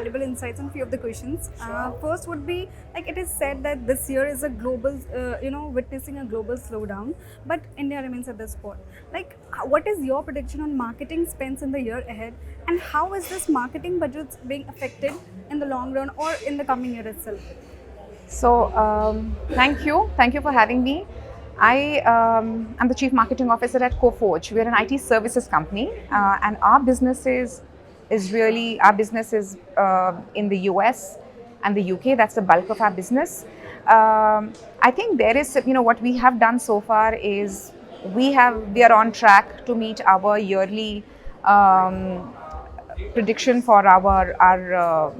valuable insights on few of the questions. First would be like it is said that this year is a global, witnessing a global slowdown, but India remains at this spot. Like, what is your prediction on marketing spends in the year ahead, and how is this marketing budgets being affected in the long run or in the coming year itself? So, thank you for having me. I am the Chief Marketing Officer at Coforge. We are an IT services company, and our business is really in the US and the UK. That's the bulk of our business. I think there is, what we have done so far is we are on track to meet our yearly prediction for our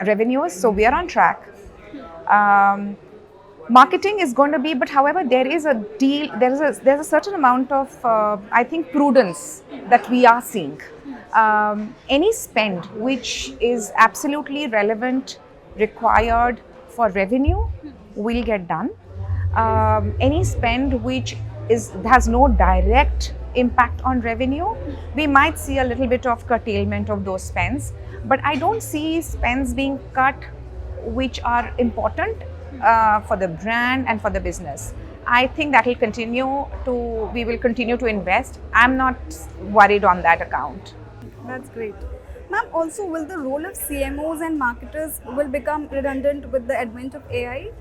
revenues. So we are on track. Marketing is going to be, but however, there's a certain amount of I think prudence that we are seeing. Any spend which is absolutely relevant, required for revenue, will get done. Any spend which has no direct impact on revenue, we might see a little bit of curtailment of those spends. But I don't see spends being cut which are important for the brand and for the business. I think that we will continue to invest. I'm not worried on that account. That's great. Ma'am, also will the role of CMOs and marketers will become redundant with the advent of AI?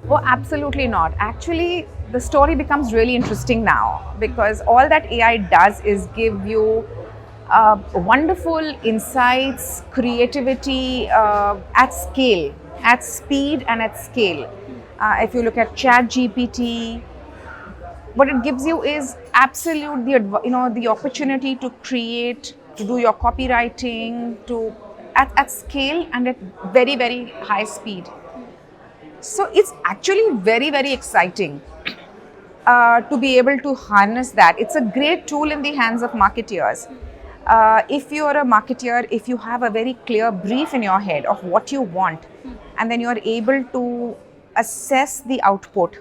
Oh, absolutely not. Actually, the story becomes really interesting now because all that AI does is give you wonderful insights, creativity at scale, at speed and at scale. If you look at ChatGPT, what it gives you is the opportunity to create, to do your copywriting at scale and at very, very high speed. So it's actually very, very exciting to be able to harness that. It's a great tool in the hands of marketeers. If you're a marketer, if you have a very clear brief in your head of what you want, and then you're able to assess the output,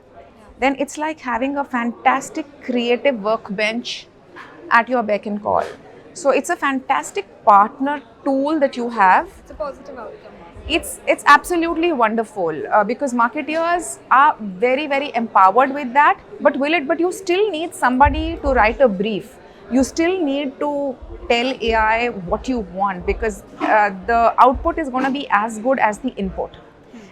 then it's like having a fantastic creative workbench at your beck and call. So it's a fantastic partner tool that you have. It's a positive outcome. It's absolutely wonderful because marketeers are very, very empowered with that. But you still need somebody to write a brief. You still need to tell AI what you want because the output is going to be as good as the input.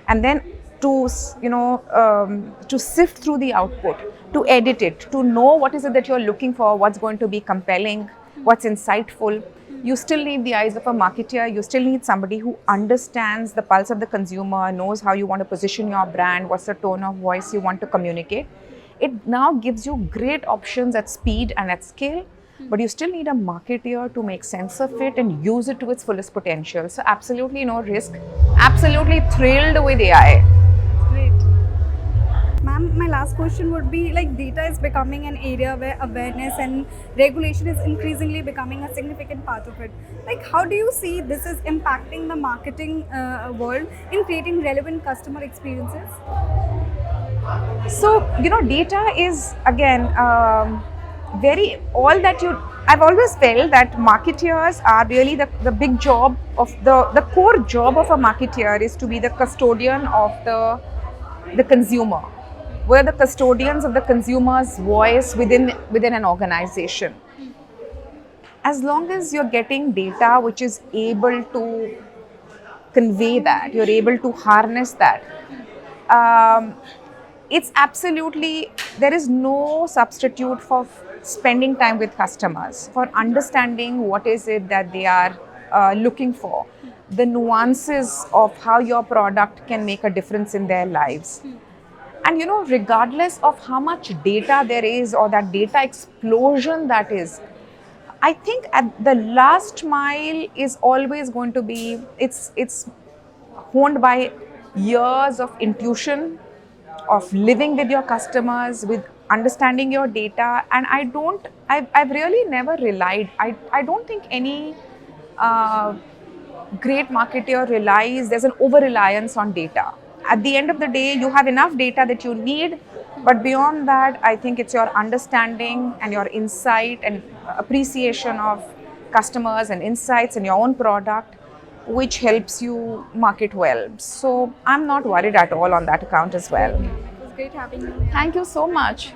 And then to sift through the output, to edit it, to know what is it that you're looking for, what's going to be compelling, what's insightful. You still need the eyes of a marketer. You still need somebody who understands the pulse of the consumer, knows how you want to position your brand, what's the tone of voice you want to communicate. It now gives you great options at speed and at scale, but you still need a marketer to make sense of it and use it to its fullest potential. So absolutely no risk. Absolutely thrilled with AI. Great. Ma'am, my last question would be like data is becoming an area where awareness and regulation is increasingly becoming a significant part of it. Like, how do you see this is impacting the marketing world in creating relevant customer experiences? So, data is again I've always felt that marketeers are really the big job of the core job of a marketeer is to be the custodian of the consumer. We're the custodians of the consumer's voice within an organization. As long as you're getting data which is able to convey that, you're able to harness that, it's absolutely, there is no substitute for spending time with customers, for understanding what is it that they are looking for, the nuances of how your product can make a difference in their lives. And regardless of how much data there is or that data explosion that is, I think at the last mile is always going to be, it's honed by years of intuition, of living with your customers, with understanding your data. And I've really never relied, I don't think any great marketer there's an over-reliance on data. At the end of the day, you have enough data that you need, but beyond that, I think it's your understanding and your insight and appreciation of customers and insights in your own product, which helps you market well. So I'm not worried at all on that account as well. It was great having you. Thank you so much.